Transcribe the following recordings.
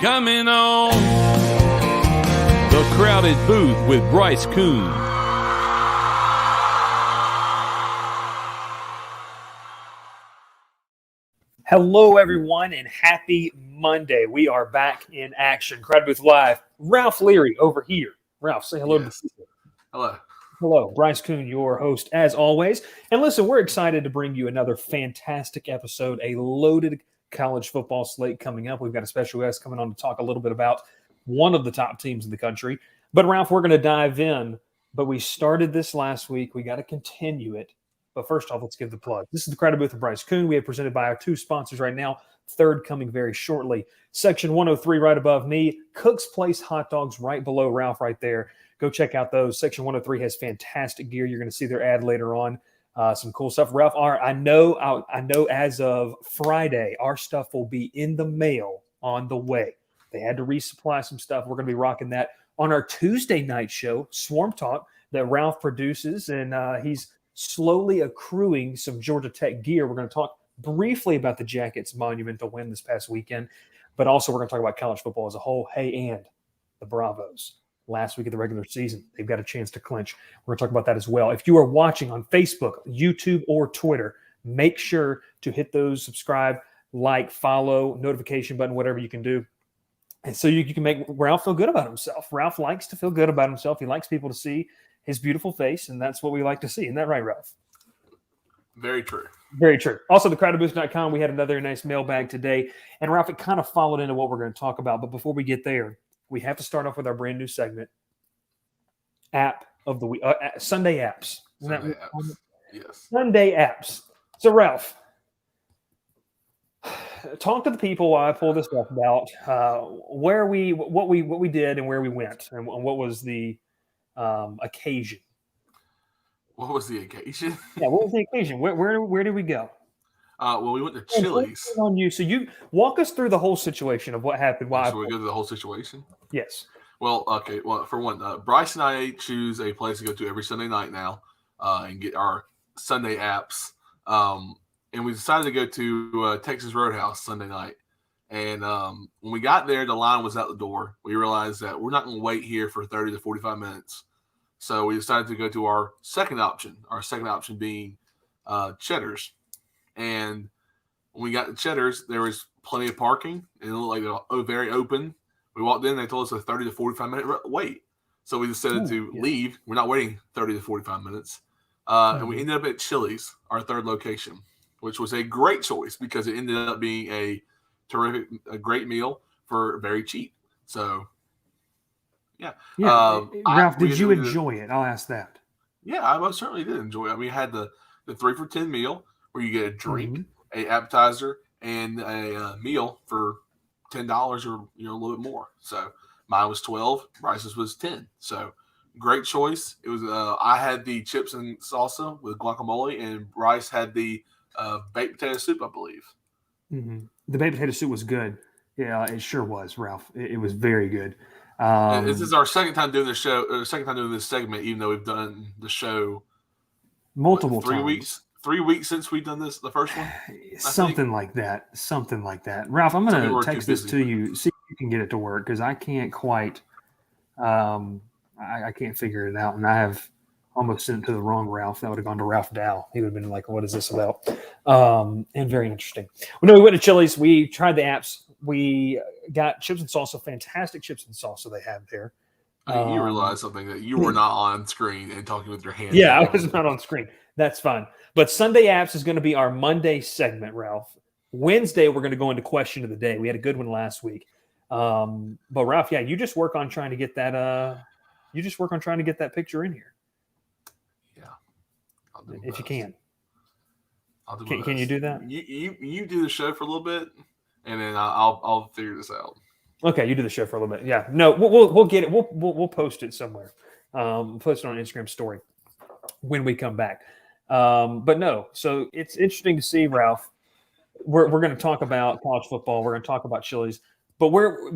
Coming on the crowded booth with Bryce Coon. Hello, everyone, and happy Monday. We are back in action. Crowded Booth Live. Ralph Leary over here. Ralph, say hello to the people. Hello. Hello. Bryce Coon, your host, as always. And listen, we're excited to bring you another fantastic episode, a loaded college football slate coming up. We've got a special guest coming on to talk a little bit about one of the top teams in the country. But, Ralph, we're going to dive in. But we started this last week. We got to continue it. But first off, let's give the plug. This is the Crowded Booth of Bryce Coon. We have presented by our two sponsors right now. Third coming very shortly. Section 103 right above me. Cook's Place hot dogs right below Ralph right there. Go check out those. Section 103 has fantastic gear. You're going to see their ad later on. Some cool stuff. Ralph, I know as of Friday, our stuff will be in the mail on the way. They had to resupply some stuff. We're going to be rocking that on our Tuesday night show, Swarm Talk, that Ralph produces, and he's slowly accruing some Georgia Tech gear. We're going to talk briefly about the Jackets' monumental win this past weekend, but also we're going to talk about college football as a whole. Hey, and the Bravos. Last week of the regular season, they've got a chance to clinch. We're going to talk about that as well. If you are watching on Facebook, YouTube, or Twitter, make sure to hit those subscribe, like, follow, notification button, whatever you can do. And so you can make Ralph feel good about himself. Ralph likes to feel good about himself. He likes people to see his beautiful face, and that's what we like to see. Isn't that right, Ralph? Very true. Very true. Also, thecrowdedbooth.com, we had another nice mailbag today. And, Ralph, it kind of followed into what we're going to talk about. But before we get there, we have to start off with our brand new segment, App of the Week, Sunday Apps. Sunday apps. Yes. Sunday Apps. So, Ralph, talk to the people while I pull this stuff about what we did and where we went and what was the occasion. What was the occasion? Yeah, what was the occasion? Where did we go? Well, we went to Chili's. On you. So you walk us through the whole situation of what happened. Why? Should we go to the whole situation? Yes. Well, okay. Well, for one, Bryce and I choose a place to go to every Sunday night now and get our Sunday apps. And we decided to go to Texas Roadhouse Sunday night. And when we got there, the line was out the door. We realized that we're not going to wait here for 30 to 45 minutes. So we decided to go to our second option being Cheddar's. And when we got to Cheddar's, there was plenty of parking. And it looked like very open. We walked in, they told us a 30 to 45 minute wait. So we decided to leave. We're not waiting 30 to 45 minutes. And we ended up at Chili's, our third location, which was a great choice because it ended up being a great meal for very cheap. So, yeah. Ralph, did you enjoy it? I'll ask that. Yeah, I most certainly did enjoy it. We had the 3 for $10 meal where you get a drink, a appetizer, and a meal for $10 or a little bit more. So mine was 12, Bryce's was 10. So great choice. It was I had the chips and salsa with guacamole, and Bryce had the baked potato soup, I believe. Mm-hmm. The baked potato soup was good. Yeah, it sure was, Ralph. It was very good. This is our second time doing this show, or second time doing this segment, even though we've done the show multiple times. 3 weeks since we've done this, the first one? Something like that. Ralph, I'm going to text this to you, see if you can get it to work, because I can't quite I can't figure it out. And I have Almost sent it to the wrong Ralph. That would have gone to Ralph Dow. He would have been like, what is this about? And very interesting. Well, no, we went to Chili's. We tried the apps. We got chips and salsa, fantastic chips and salsa they have there. You realize something that you were not on screen and talking with your hands. Yeah, I was not on screen. That's fine. But Sunday apps is going to be our Monday segment, Ralph. Wednesday, we're going to go into question of the day. We had a good one last week. But Ralph, yeah, you just work on trying to get that. You just work on trying to get that picture in here. If you can. I'll do can you do that? You do the show for a little bit, and then I'll figure this out. Okay, you do the show for a little bit. Yeah, no, we'll get it. We'll post it somewhere. Post it on Instagram story when we come back. But no, so it's interesting to see, Ralph. We're going to talk about college football. We're going to talk about Chili's. But we're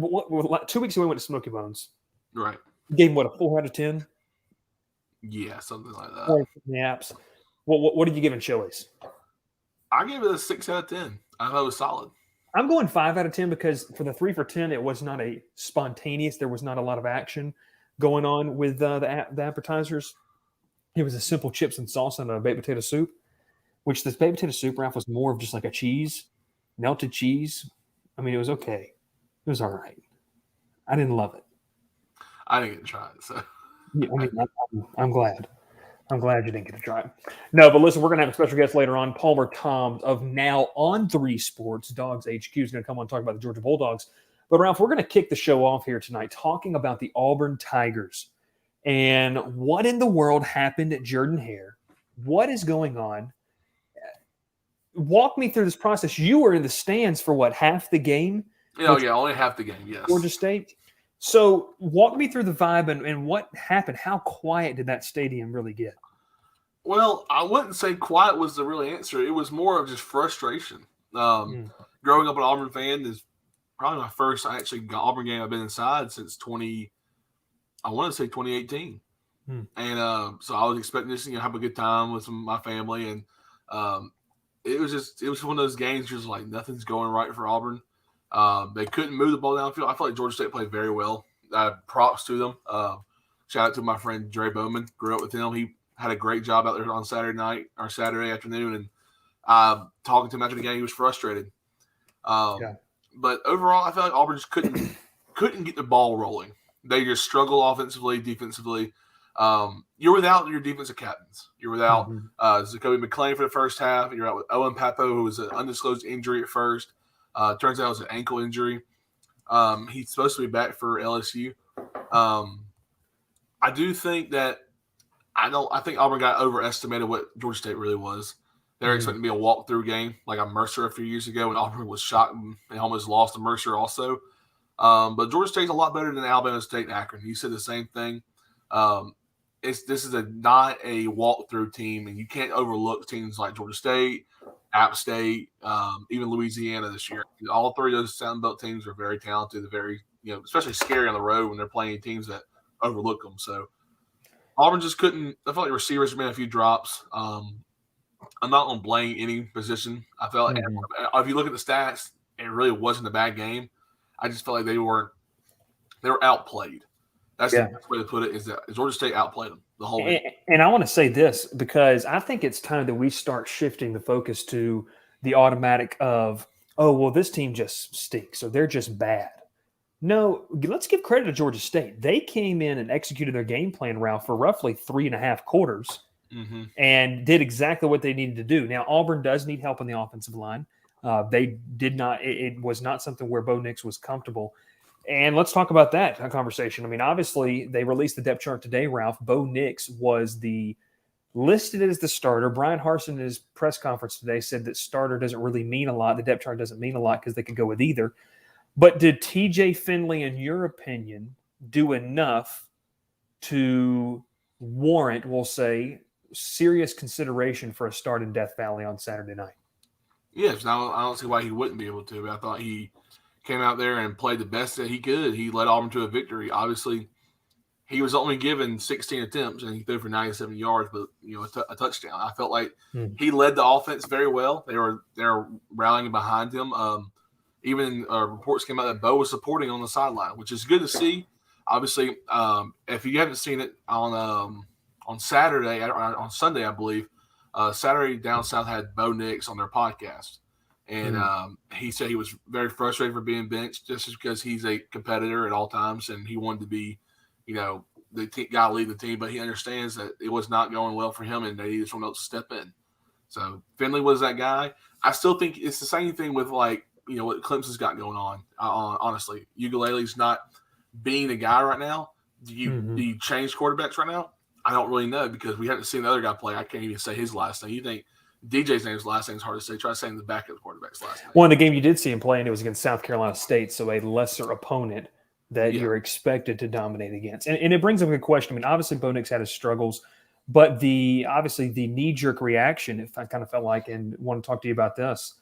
2 weeks ago we went to Smoky Bones. Right. Gave him what, a 4 out of 10? Yeah, something like that. 4 from the apps. What did you give in Chili's? I gave it a 6 out of 10. I thought it was solid. I'm going 5 out of 10 because for the 3 for 10, it was not a spontaneous. There was not a lot of action going on with the appetizers. It was a simple chips and salsa and a baked potato soup, which this baked potato soup, Ralph, was more of just like a cheese, melted cheese. I mean, it was okay. It was all right. I didn't love it. I didn't get to try it, so. Yeah, I mean, I'm glad. I'm glad you didn't get to try it. No, but listen, we're going to have a special guest later on. Palmer Toms of Now on 3 Sports, Dogs HQ, is going to come on and talk about the Georgia Bulldogs. But, Ralph, we're going to kick the show off here tonight talking about the Auburn Tigers and what in the world happened at Jordan-Hare. What is going on? Walk me through this process. You were in the stands for, what, half the game? Yeah, only half the game, yes. Georgia State? So walk me through the vibe and what happened. How quiet did that stadium really get? Well, I wouldn't say quiet was the real answer. It was more of just frustration. Growing up an Auburn fan is probably my first Auburn game I've been inside since 2018. And so I was expecting this, have a good time with my family. And it was one of those games just like nothing's going right for Auburn. They couldn't move the ball downfield. I felt like Georgia State played very well. Props to them. Shout out to my friend Dre Bowman. Grew up with him. He had a great job out there on Saturday afternoon. And talking to him after the game, he was frustrated. But overall, I felt like Auburn just couldn't get the ball rolling. They just struggle offensively, defensively. You're without your defensive captains. You're without Zacoby McClain for the first half. You're out with Owen Papo, who was an undisclosed injury at first. Turns out it was an ankle injury. He's supposed to be back for LSU. I do think that I think Auburn got overestimated what Georgia State really was. They were expecting to be a walkthrough game like a Mercer a few years ago when Auburn was shocked and almost lost to Mercer also. But Georgia State's a lot better than Alabama State and Akron. You said the same thing. This is not a walkthrough team, and you can't overlook teams like Georgia State, App State, even Louisiana this year. All three of those Sun Belt teams are very talented, very especially scary on the road when they're playing teams that overlook them. So Auburn just couldn't. I felt like receivers made a few drops. I'm not going to blame any position. I felt like if you look at the stats, it really wasn't a bad game. I just felt like they were outplayed. That's the best way to put it, is that Georgia State outplayed them the whole game. And I want to say this because I think it's time that we start shifting the focus to the automatic of, oh, well, this team just stinks, or they're just bad. No, let's give credit to Georgia State. They came in and executed their game plan, Ralph, for roughly 3.5 quarters and did exactly what they needed to do. Now, Auburn does need help on the offensive line. They did not – it was not something where Bo Nix was comfortable. And let's talk about that conversation. I mean, obviously, they released the depth chart today, Ralph. Bo Nix was listed as the starter. Brian Harsin in his press conference today said that starter doesn't really mean a lot. The depth chart doesn't mean a lot because they could go with either. But did TJ Finley, in your opinion, do enough to warrant, we'll say, serious consideration for a start in Death Valley on Saturday night? Yes, I don't see why he wouldn't be able to. But I thought he came out there and played the best that he could. He led Auburn to a victory. Obviously, he was only given 16 attempts, and he threw for 97 yards, but a touchdown. I felt like he led the offense very well. They were rallying behind him. Even reports came out that Bo was supporting on the sideline, which is good to see. Obviously, if you haven't seen it on on Saturday, on Sunday, I believe, Saturday Down South had Bo Nix on their podcast. And he said he was very frustrated for being benched just because he's a competitor at all times and he wanted to be, the guy leading the team. But he understands that it was not going well for him and they needed someone else to step in. So Finley was that guy. I still think it's the same thing with what Clemson's got going on. Honestly, Ukulele's not being a guy right now. Do you change quarterbacks right now? I don't really know because we haven't seen the other guy play. I can't even say his last name. You think DJ's last name is hard to say. Try saying the back of the quarterback's last name. Well, in the game you did see him playing, it was against South Carolina State, so a lesser opponent that you're expected to dominate against. And it brings up a good question. I mean, obviously Bo Nix had his struggles, but the knee-jerk reaction, if I kind of felt like, and want to talk to you about this,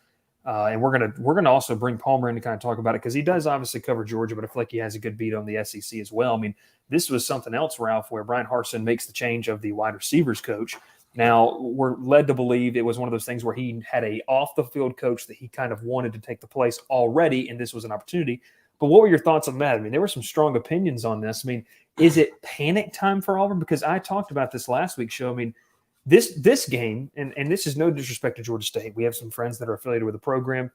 and we're gonna also bring Palmer in to kind of talk about it because he does obviously cover Georgia, but I feel like he has a good beat on the SEC as well. I mean, this was something else, Ralph, where Brian Harsin makes the change of the wide receivers coach. Now, we're led to believe it was one of those things where he had a off-the-field coach that he kind of wanted to take the place already, and this was an opportunity. But what were your thoughts on that? I mean, there were some strong opinions on this. I mean, is it panic time for Auburn? Because I talked about this last week's show. I mean, this game, and this is no disrespect to Georgia State. We have some friends that are affiliated with the program.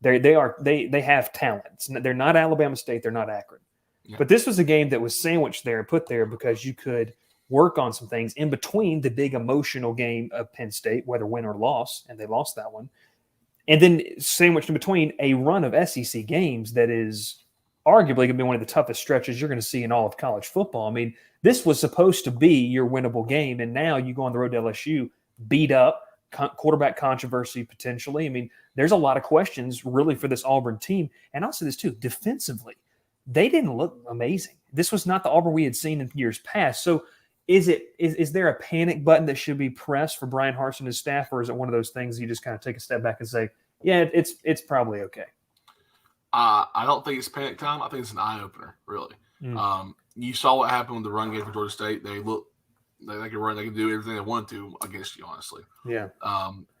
They have talent. They're not Alabama State. They're not Akron. Yeah. But this was a game that was sandwiched there and put there because you could work on some things in between the big emotional game of Penn State, whether win or loss, and they lost that one. And then sandwiched in between a run of SEC games that is arguably going to be one of the toughest stretches you're going to see in all of college football. I mean, this was supposed to be your winnable game, and now you go on the road to LSU, beat up, quarterback controversy potentially. I mean, there's a lot of questions really for this Auburn team. And I'll say this too, defensively, they didn't look amazing. This was not the Auburn we had seen in years past. So is there a panic button that should be pressed for Brian Harsin and his staff, or is it one of those things you just kind of take a step back and say, yeah, it's probably okay? I don't think it's panic time. I think it's an eye-opener, really. You saw what happened with the run game for Georgia State. They could run. They could do everything they wanted to against you, honestly. Yeah.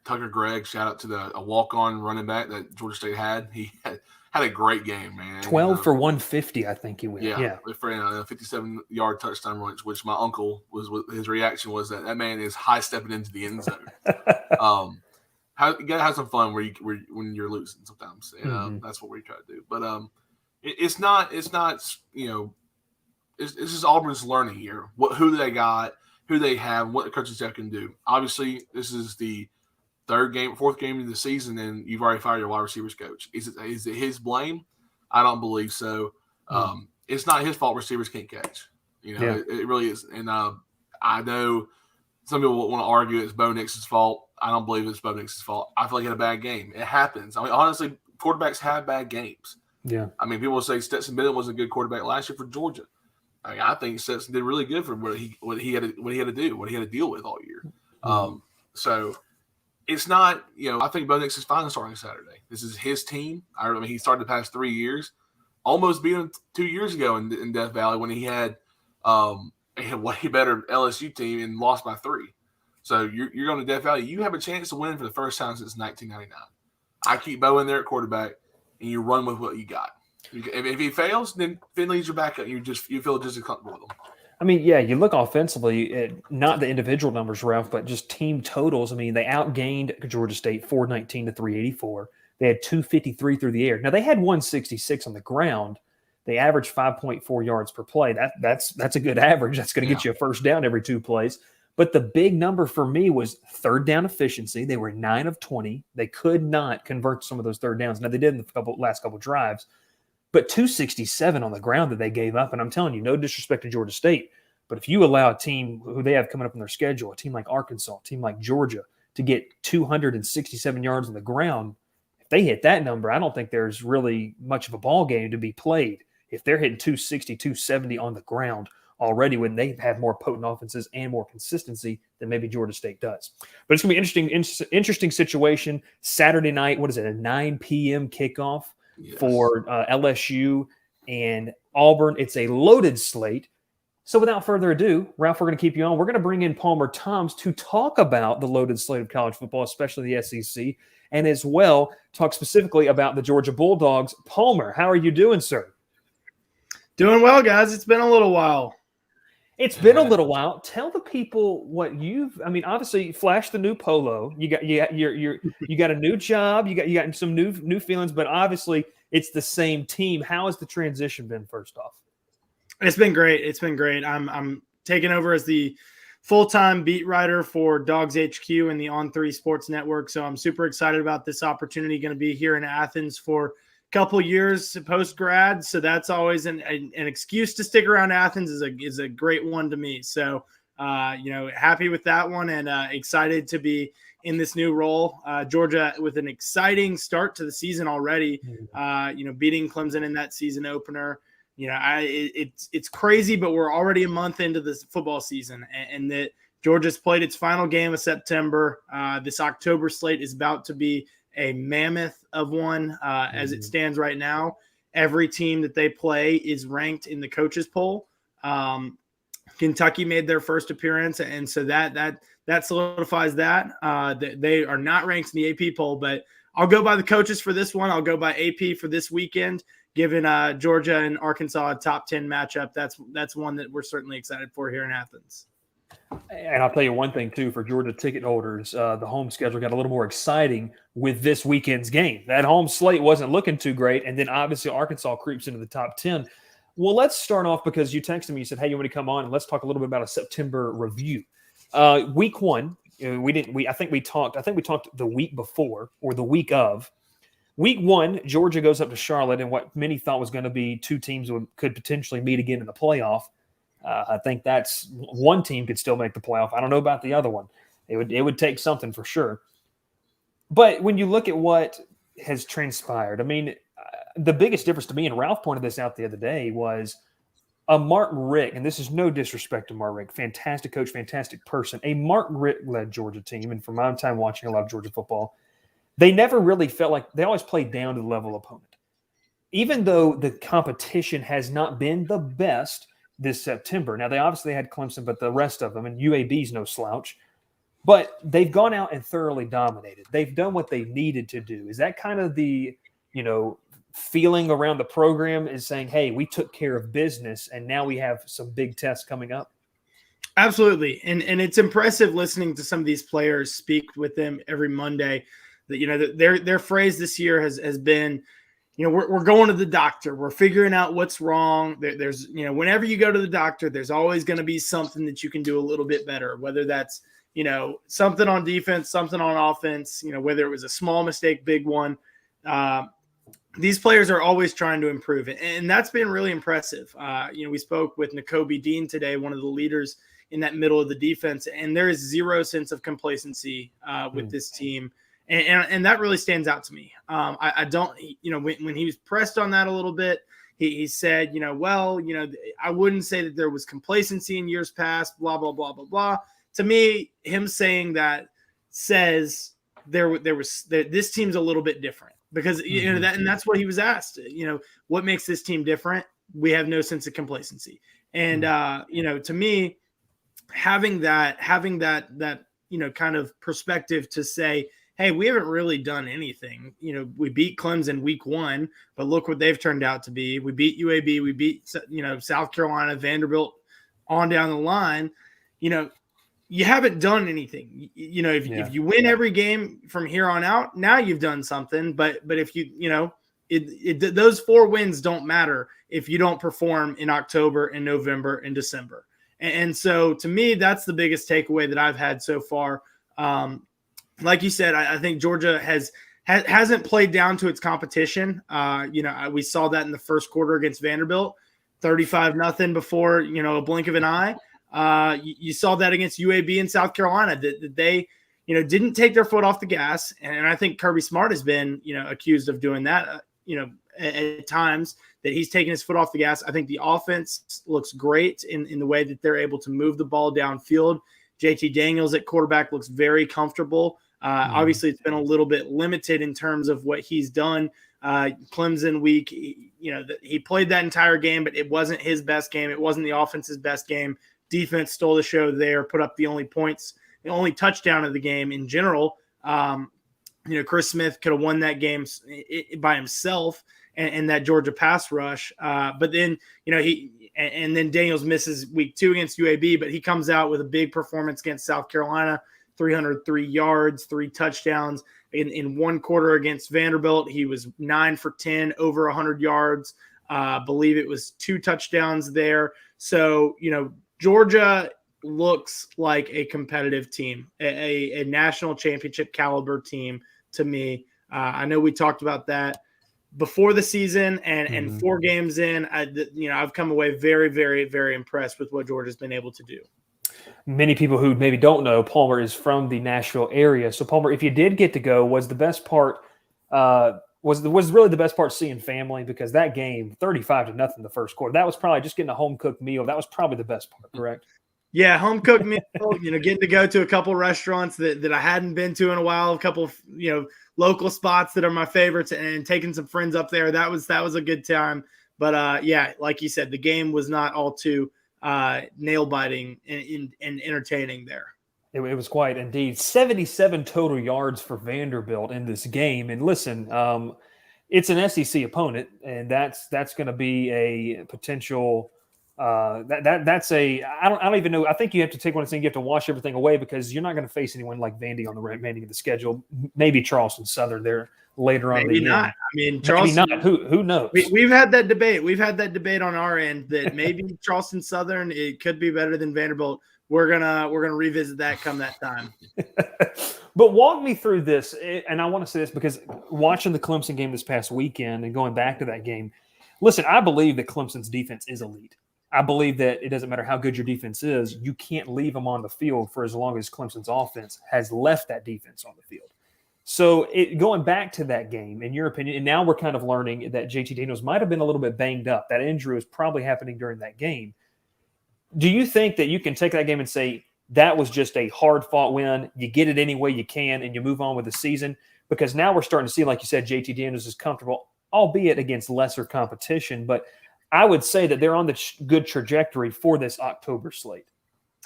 Tucker Gregg, shout out to a walk-on running back that Georgia State had. He had a great game, man. 12 for 150, I think he went. Yeah. For a 57-yard touchdown run, which my uncle his reaction was that man is high-stepping into the end zone. You gotta have some fun when you're losing sometimes. That's what we try to do. But it's not. It's just Auburn's learning year. Who they got, who they have, what the coaching staff can do. Obviously, this is the fourth game of the season, and you've already fired your wide receivers coach. Is it his blame? I don't believe so. It's not his fault. Receivers can't catch. It really is. And I know some people want to argue it's Bo Nix's fault. I don't believe it's Bo Nix's fault. I feel like he had a bad game. It happens. I mean, honestly, quarterbacks have bad games. Yeah. I mean, people will say Stetson Bennett was a good quarterback last year for Georgia. I mean, I think Stetson did really good for what he had to deal with all year. So it's not, I think Bo Nix is fine starting Saturday. This is his team. I mean, he started the past 3 years, almost beat him 2 years ago in Death Valley when he had a way better LSU team and lost by 3. So you're going to Death Valley. You have a chance to win for the first time since 1999. I keep Bo in there at quarterback, and you run with what you got. If he fails, then Finley's your backup. You feel just as comfortable with him. I mean, yeah, you look offensively at not the individual numbers, Ralph, but just team totals. I mean, they outgained Georgia State 419 to 384. They had 253 through the air. Now, they had 166 on the ground. They averaged 5.4 yards per play. That's a good average. That's going to get you a first down every 2 plays. But the big number for me was third down efficiency. They were 9 of 20. They could not convert some of those third downs. Now, they did in the last couple drives. But 267 on the ground that they gave up. And I'm telling you, no disrespect to Georgia State, but if you allow a team who they have coming up in their schedule, a team like Arkansas, a team like Georgia, to get 267 yards on the ground, if they hit that number, I don't think there's really much of a ball game to be played. If they're hitting 260, 270 on the ground already when they have more potent offenses and more consistency than maybe Georgia State does. But it's going to be an interesting situation. Saturday night, what is it, a 9 p.m. kickoff? Yes. For LSU and Auburn. It's a loaded slate. So without further ado, Ralph, we're going to keep you on. We're going to bring in Palmer Toms to talk about the loaded slate of college football, especially the SEC, and as well talk specifically about the Georgia Bulldogs. Palmer, how are you doing, sir? Doing well, guys. It's been a little while. It's been a little while. Tell the people what obviously flash the new polo. You got you got a new job. You got some new feelings, but obviously it's the same team. How has the transition been, first off? It's been great. It's been great. I'm taking over as the full-time beat writer for Dogs HQ and the On3 Sports Network. So I'm super excited about this opportunity. Going to be here in Athens for couple years post grad, so that's always an excuse to stick around. Athens is a great one to me. So happy with that one, and excited to be in this new role. Georgia with an exciting start to the season already. Beating Clemson in that season opener. It's crazy, but we're already a month into this football season, and that Georgia's played its final game of September. This October slate is about to be a mammoth of one. As it stands right now, every team that they play is ranked in the coaches poll. Kentucky made their first appearance, and so that solidifies that. They are not ranked in the AP poll, but I'll go by the coaches for this one. I'll go by AP for this weekend. Given Georgia and Arkansas a top 10 matchup, that's one that we're certainly excited for here in Athens. And I'll tell you one thing, too, for Georgia ticket holders, the home schedule got a little more exciting with this weekend's game. That home slate wasn't looking too great, and then obviously Arkansas creeps into the top 10. Well, let's start off because you texted me. You said, hey, you want to come on, and let's talk a little bit about a September review. Week one, I think we talked the week before or the week of. Week one, Georgia goes up to Charlotte, and what many thought was going to be two teams could potentially meet again in the playoff. I think that's one team could still make the playoff. I don't know about the other one. It would take something for sure. But when you look at what has transpired, the biggest difference to me, and Ralph pointed this out the other day, was a Mark Richt, and this is no disrespect to Mark Richt, fantastic coach, fantastic person. A Mark Richt-led Georgia team, and from my time watching a lot of Georgia football, they never really felt like they always played down to the level opponent. Even though the competition has not been the best this September. Now, they obviously had Clemson, but the rest of them, and UAB's no slouch, but they've gone out and thoroughly dominated. They've done what they needed to do. Is that kind of the, feeling around the program is saying, hey, we took care of business and now we have some big tests coming up? Absolutely. And it's impressive listening to some of these players speak with them every Monday that, their phrase this year has been, we're going to the doctor. We're figuring out what's wrong. There's, whenever you go to the doctor, there's always going to be something that you can do a little bit better, whether that's, something on defense, something on offense, whether it was a small mistake, big one. These players are always trying to improve it. And that's been really impressive. We spoke with Nakobe Dean today, one of the leaders in that middle of the defense, and there is zero sense of complacency with this team. And that really stands out to me. I don't, when he was pressed on that a little bit, he said, I wouldn't say that there was complacency in years past, blah, blah, blah, blah, blah. To me, him saying that says this team's a little bit different because, and that's what he was asked, what makes this team different? We have no sense of complacency. And, to me, having that, kind of perspective to say, hey, we haven't really done anything. We beat Clemson week one, but look what they've turned out to be. We beat UAB. We beat, South Carolina, Vanderbilt on down the line. You haven't done anything. If you win every game from here on out, now you've done something. But if those 4 wins don't matter if you don't perform in October and November and December. And so to me, that's the biggest takeaway that I've had so far. Like you said, I think Georgia hasn't played down to its competition. We saw that in the first quarter against Vanderbilt, 35-0 before, a blink of an eye. You saw that against UAB and South Carolina that they, didn't take their foot off the gas. And I think Kirby Smart has been, accused of doing that, at times that he's taking his foot off the gas. I think the offense looks great in the way that they're able to move the ball downfield. JT Daniels at quarterback looks very comfortable. Obviously, it's been a little bit limited in terms of what he's done. Clemson week, he played that entire game, but it wasn't his best game. It wasn't the offense's best game. Defense stole the show there, put up the only points, the only touchdown of the game in general. Chris Smith could have won that game by himself and that Georgia pass rush. But then, then Daniels misses week 2 against UAB, but he comes out with a big performance against South Carolina, 303 yards, 3 touchdowns. In one quarter against Vanderbilt, he was 9 for 10, over 100 yards. I believe it was 2 touchdowns there. So, Georgia looks like a competitive team, a national championship caliber team to me. I know we talked about that before the season, and 4 games in, I've come away very, very, very impressed with what Georgia's been able to do. Many people who maybe don't know, Palmer is from the Nashville area. So, Palmer, if you did get to go, was the best part was really the best part seeing family? Because that game, 35-0 the first quarter, that was probably just getting a home cooked meal. That was probably the best part, correct? Yeah, home cooked meal. Getting to go to a couple restaurants that I hadn't been to in a while, a couple of local spots that are my favorites, and taking some friends up there. That was a good time. But like you said, the game was not all too nail biting and entertaining there. It was quite indeed. 77 total yards for Vanderbilt in this game. And listen, it's an SEC opponent, and that's going to be a potential. I don't even know. I think you have to take one thing. You have to wash everything away because you're not going to face anyone like Vandy on the remaining of the schedule. Maybe Charleston Southern there later on. Maybe not. Charleston. Maybe not. Who knows? We've had that debate. We've had that debate on our end that maybe Charleston Southern it could be better than Vanderbilt. We're gonna revisit that come that time. But walk me through this, and I want to say this because watching the Clemson game this past weekend and going back to that game, listen, I believe that Clemson's defense is elite. I believe that it doesn't matter how good your defense is, you can't leave them on the field for as long as Clemson's offense has left that defense on the field. So going back to that game, in your opinion, and now we're kind of learning that JT Daniels might have been a little bit banged up. That injury was probably happening during that game. Do you think that you can take that game and say that was just a hard-fought win, you get it any way you can, and you move on with the season? Because now we're starting to see, like you said, JT Daniels is comfortable, albeit against lesser competition. But I would say that they're on the good trajectory for this October slate.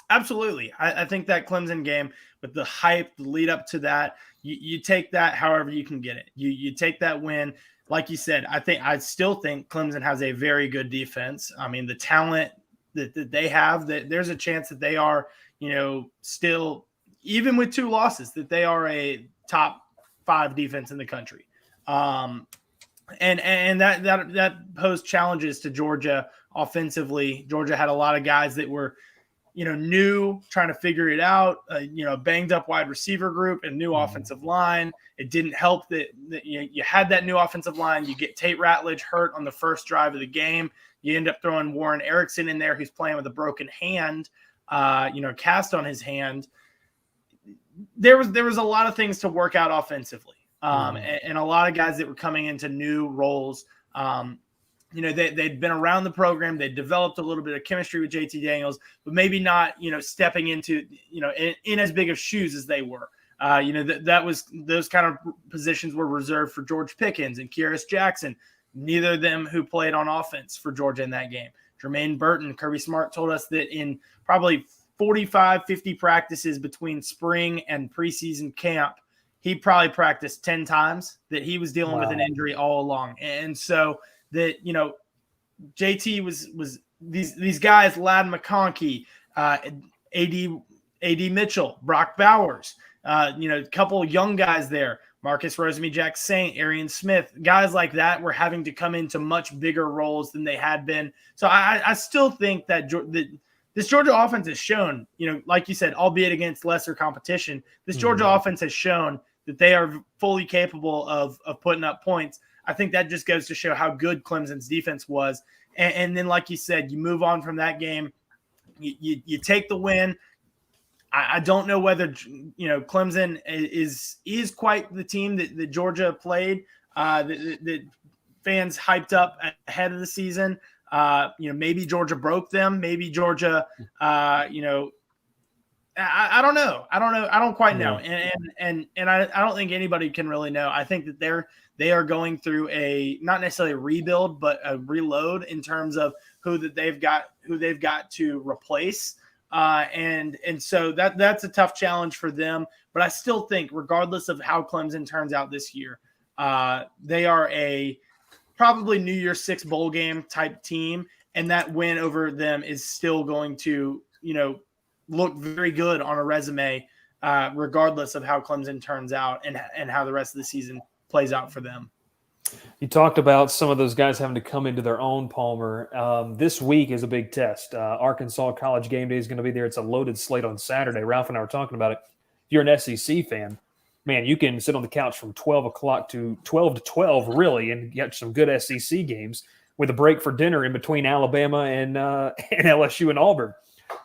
Absolutely. I think that Clemson game, with the hype, the lead up to that, you take that however you can get it. You take that win. Like you said, I still think Clemson has a very good defense. I mean, the talent that they have, that there's a chance that they are, still, even with 2 losses, that they are a top 5 defense in the country. And that posed challenges to Georgia offensively. Georgia had a lot of guys that were, new, trying to figure it out, banged up wide receiver group and new offensive line. It didn't help that you had that new offensive line. You get Tate Ratledge hurt on the first drive of the game. You end up throwing Warren Erickson in there, who's playing with a broken hand, cast on his hand. There was a lot of things to work out offensively. And a lot of guys that were coming into new roles. They'd been around the program. They developed a little bit of chemistry with JT Daniels, but maybe not, stepping into, in as big of shoes as they were. That was those kind of positions were reserved for George Pickens and Kyrus Jackson. Neither of them who played on offense for Georgia in that game. Jermaine Burton, Kirby Smart told us that in probably 45, 50 practices between spring and preseason camp, he probably practiced 10 times, that he was dealing with an injury all along. And so that, JT was these guys, Ladd McConkey, AD Mitchell, Brock Bowers, a couple young guys there, Marcus Rosemy-Jack Saint, Arian Smith, guys like that were having to come into much bigger roles than they had been. So I still think that this Georgia offense has shown, like you said, albeit against lesser competition, this Georgia offense has shown that they are fully capable of putting up points. I think that just goes to show how good Clemson's defense was. And then, like you said, you move on from that game. You take the win. I don't know whether, Clemson is quite the team that Georgia played, that fans hyped up ahead of the season. Maybe Georgia broke them. Maybe Georgia, I don't know. I don't quite know. And I don't think anybody can really know. I think that they are going through not necessarily a rebuild, but a reload in terms of who they've got to replace. And so that's a tough challenge for them. But I still think, regardless of how Clemson turns out this year, they are a probably New Year's Six bowl game type team, and that win over them is still going to, look very good on a resume, regardless of how Clemson turns out and how the rest of the season plays out for them. You talked about some of those guys having to come into their own, Palmer. This week is a big test. Arkansas College Game Day is going to be there. It's a loaded slate on Saturday. Ralph and I were talking about it. If you're an SEC fan, man, you can sit on the couch from 12 o'clock to 12 to 12, really, and get some good SEC games with a break for dinner in between Alabama and LSU and Auburn.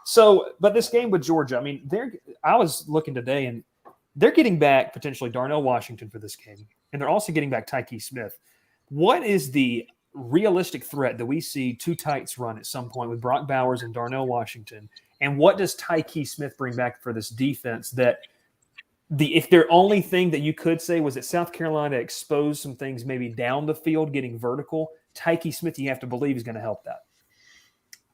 So, but this game with Georgia, I mean, I was looking today, and they're getting back potentially Darnell Washington for this game, and they're also getting back Tyke Smith. What is the realistic threat that we see two tights run at some point with Brock Bowers and Darnell Washington? And what does Tyke Smith bring back for this defense that if their only thing that you could say was that South Carolina exposed some things maybe down the field, getting vertical, Tyke Smith, you have to believe, is going to help that.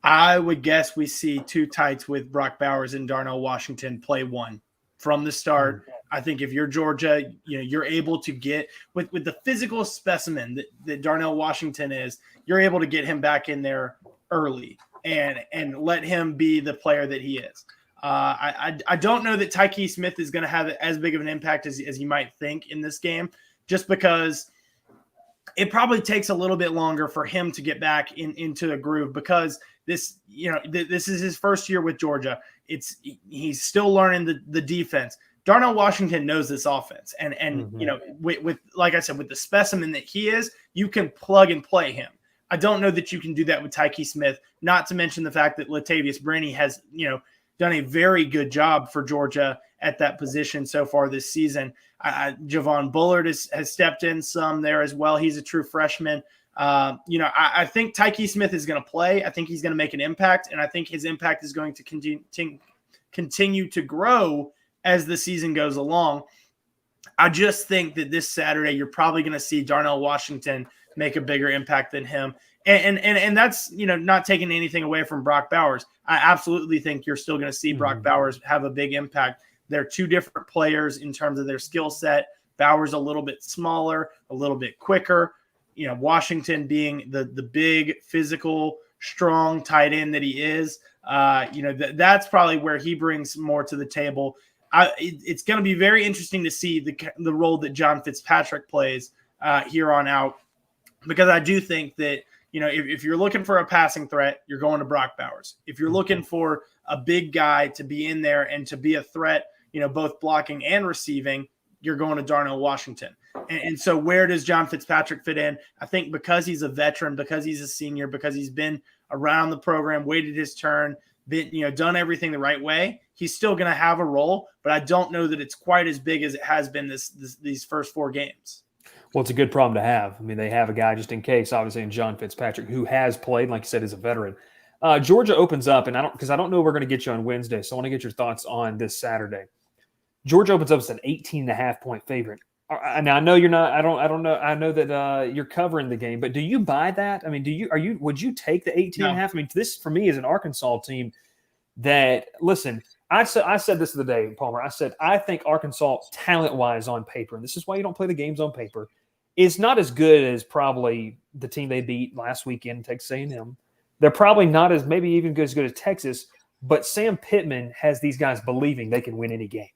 I would guess we see two tights with Brock Bowers and Darnell Washington play one from the start. I think if you're Georgia, you're able to get with the physical specimen that Darnell Washington is, you're able to get him back in there early and let him be the player that he is. I don't know that Tyke Smith is going to have as big of an impact as you might think in this game, just because it probably takes a little bit longer for him to get back into a groove, because this is his first year with Georgia. He's still learning the defense. Darnell Washington knows this offense, and with like I said, with the specimen that he is, you can plug and play him. I don't know that you can do that with Tyke Smith. Not to mention the fact that Latavius Brini has done a very good job for Georgia at that position so far this season. Javon Bullard has stepped in some there as well. He's a true freshman. I think Tyke Smith is going to play. I think he's going to make an impact, and I think his impact is going to continue to grow as the season goes along. I just think that this Saturday you're probably going to see Darnell Washington make a bigger impact than him. And that's, not taking anything away from Brock Bowers. I absolutely think you're still going to see Brock Bowers have a big impact. They're two different players in terms of their skill set. Bowers a little bit smaller, a little bit quicker. Washington being the big, physical, strong tight end that he is. That's probably where he brings more to the table. It's going to be very interesting to see the role that John Fitzpatrick plays here on out, because I do think that, if you're looking for a passing threat, you're going to Brock Bowers. If you're looking for a big guy to be in there and to be a threat, both blocking and receiving, you're going to Darnell Washington. And so where does John Fitzpatrick fit in? I think because he's a veteran, because he's a senior, because he's been around the program, waited his turn, done everything the right way, he's still going to have a role, but I don't know that it's quite as big as it has been these first four games. Well, it's a good problem to have. I mean, they have a guy just in case, obviously, in John Fitzpatrick, who has played, like you said, is a veteran. Georgia opens up, and I don't know we're going to get you on Wednesday, so I want to get your thoughts on this Saturday. Georgia opens up as an 18.5-point favorite. Now I know you're not. I don't know. I know that you're covering the game, but do you buy that? I mean, would you take the 18.5? No. I mean, this for me is an Arkansas team that, listen, I said this the other day, Palmer. I said I think Arkansas, talent-wise, on paper, and this is why you don't play the games on paper, is not as good as probably the team they beat last weekend, Texas A&M. They're probably not as maybe even as good as Texas, but Sam Pittman has these guys believing they can win any game.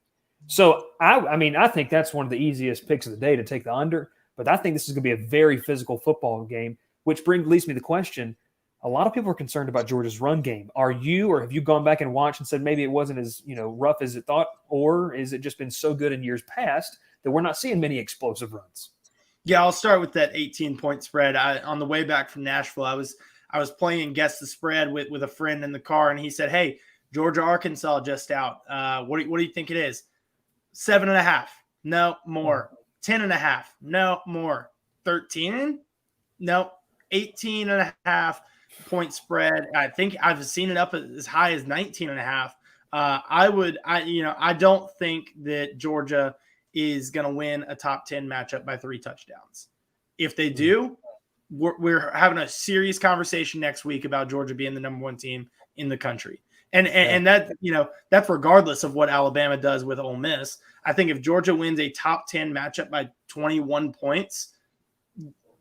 So, I think that's one of the easiest picks of the day to take the under, but I think this is going to be a very physical football game, which leads me to the question. A lot of people are concerned about Georgia's run game. Are you, or have you gone back and watched and said maybe it wasn't as rough as it thought, or is it just been so good in years past that we're not seeing many explosive runs? Yeah, I'll start with that 18-point spread. On the way back from Nashville, I was playing Guess the Spread with a friend in the car, and he said, "Hey, Georgia, Arkansas just out. What do you think it is?" 7.5. No, more. 10.5. No, more. 13? No. 18.5 point spread. I think I've seen it up as high as 19.5. I don't think that Georgia is going to win a top 10 matchup by 3 touchdowns. If they do, we're having a serious conversation next week about Georgia being the number 1 team in the country. And that, that's regardless of what Alabama does with Ole Miss. I think if Georgia wins a top 10 matchup by 21 points,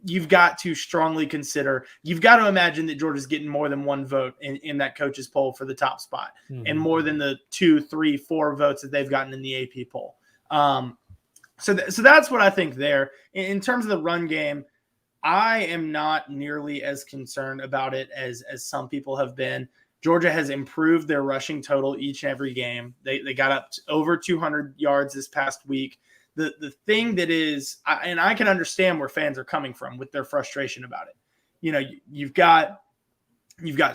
you've got to strongly consider, you've got to imagine that Georgia's getting more than one vote in that coach's poll for the top spot, and more than the 2, 3, 4 votes that they've gotten in the AP poll. So that's what I think there. In terms of the run game, I am not nearly as concerned about it as some people have been. Georgia has improved their rushing total each and every game. They got up to over 200 yards this past week. The thing that is, and I can understand where fans are coming from with their frustration about it. You've got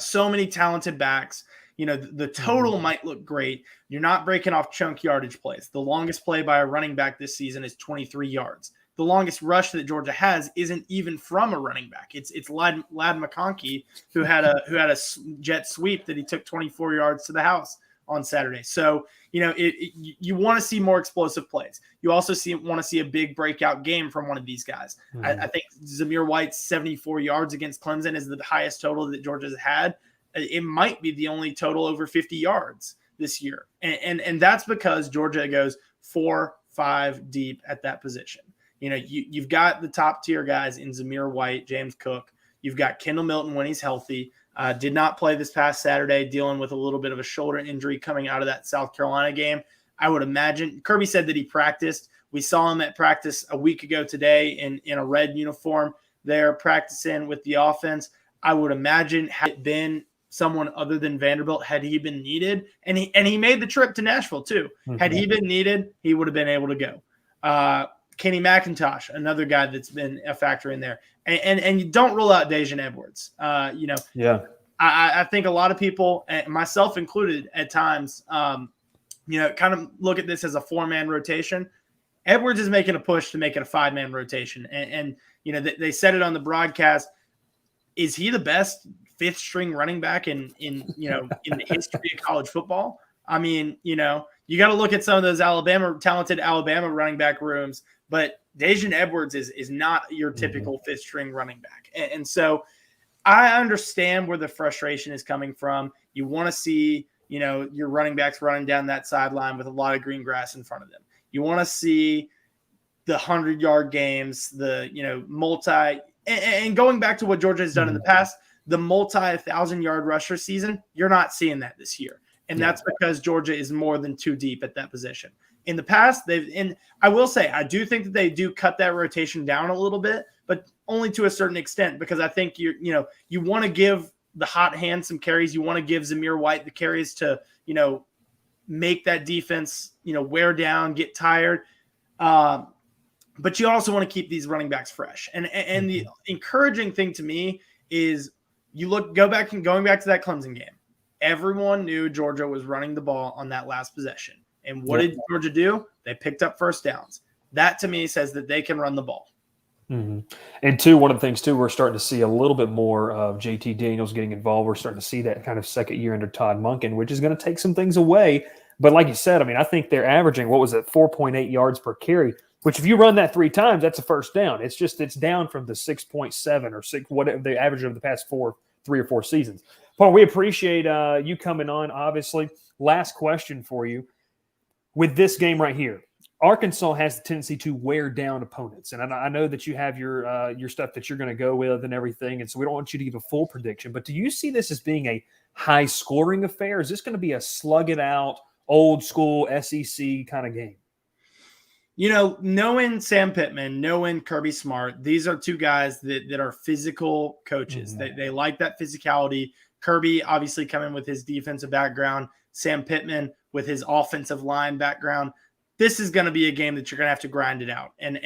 so many talented backs. The total might look great. You're not breaking off chunk yardage plays. The longest play by a running back this season is 23 yards. The longest rush that Georgia has isn't even from a running back. It's Lad McConkey who had a jet sweep that he took 24 yards to the house on Saturday. So, you want to see more explosive plays. You also want to see a big breakout game from one of these guys. I think Zamir White's 74 yards against Clemson is the highest total that Georgia's had. It might be the only total over 50 yards this year. And that's because Georgia goes 4-5 deep at that position. You've got the top tier guys in Zamir White, James Cook. You've got Kendall Milton when he's healthy. Did not play this past Saturday, dealing with a little bit of a shoulder injury coming out of that South Carolina game. I would imagine Kirby said that he practiced. We saw him at practice a week ago today in a red uniform there practicing with the offense. I would imagine had it been someone other than Vanderbilt, had he been needed, and he made the trip to Nashville too. Had he been needed, he would have been able to go. Kenny McIntosh, another guy that's been a factor in there. And you don't rule out Dejan Edwards. I think a lot of people, myself included at times, kind of look at this as a 4-man rotation. Edwards is making a push to make it a 5-man rotation. And they said it on the broadcast. Is he the best 5th string running back in the history of college football? I mean, you got to look at some of those talented Alabama running back rooms, but Dejan Edwards is not your typical 5th string running back. And so I understand where the frustration is coming from. You want to see, your running backs running down that sideline with a lot of green grass in front of them. You want to see the 100-yard games, the, and going back to what Georgia has done in the past, the multi-1,000-yard rusher season, you're not seeing that this year. And that's because Georgia is more than 2 deep at that position. In the past, and I will say, I do think that they do cut that rotation down a little bit, but only to a certain extent, because I think you want to give the hot hand some carries. You want to give Zamir White the carries to, make that defense, wear down, get tired. But you also want to keep these running backs fresh. And the encouraging thing to me is going back to that Clemson game. Everyone knew Georgia was running the ball on that last possession. And what did Georgia do? They picked up first downs. That, to me, says that they can run the ball. And one of the things, too, we're starting to see a little bit more of JT Daniels getting involved. We're starting to see that kind of second year under Todd Monken, which is going to take some things away. But like you said, I think they're averaging, 4.8 yards per carry, which if you run that 3 times, that's a first down. It's down from the 6.7 or 6, whatever the average of the past 3 or 4 seasons. Paul, we appreciate you coming on, obviously. Last question for you. With this game right here, Arkansas has the tendency to wear down opponents. And I know that you have your stuff that you're going to go with and everything, and so we don't want you to give a full prediction. But do you see this as being a high-scoring affair? Is this going to be a slug-it-out, old-school SEC kind of game? Knowing Sam Pittman, knowing Kirby Smart, these are 2 guys that are physical coaches. They like that physicality. Kirby, obviously, coming with his defensive background. Sam Pittman with his offensive line background. This is going to be a game that you're going to have to grind it out. And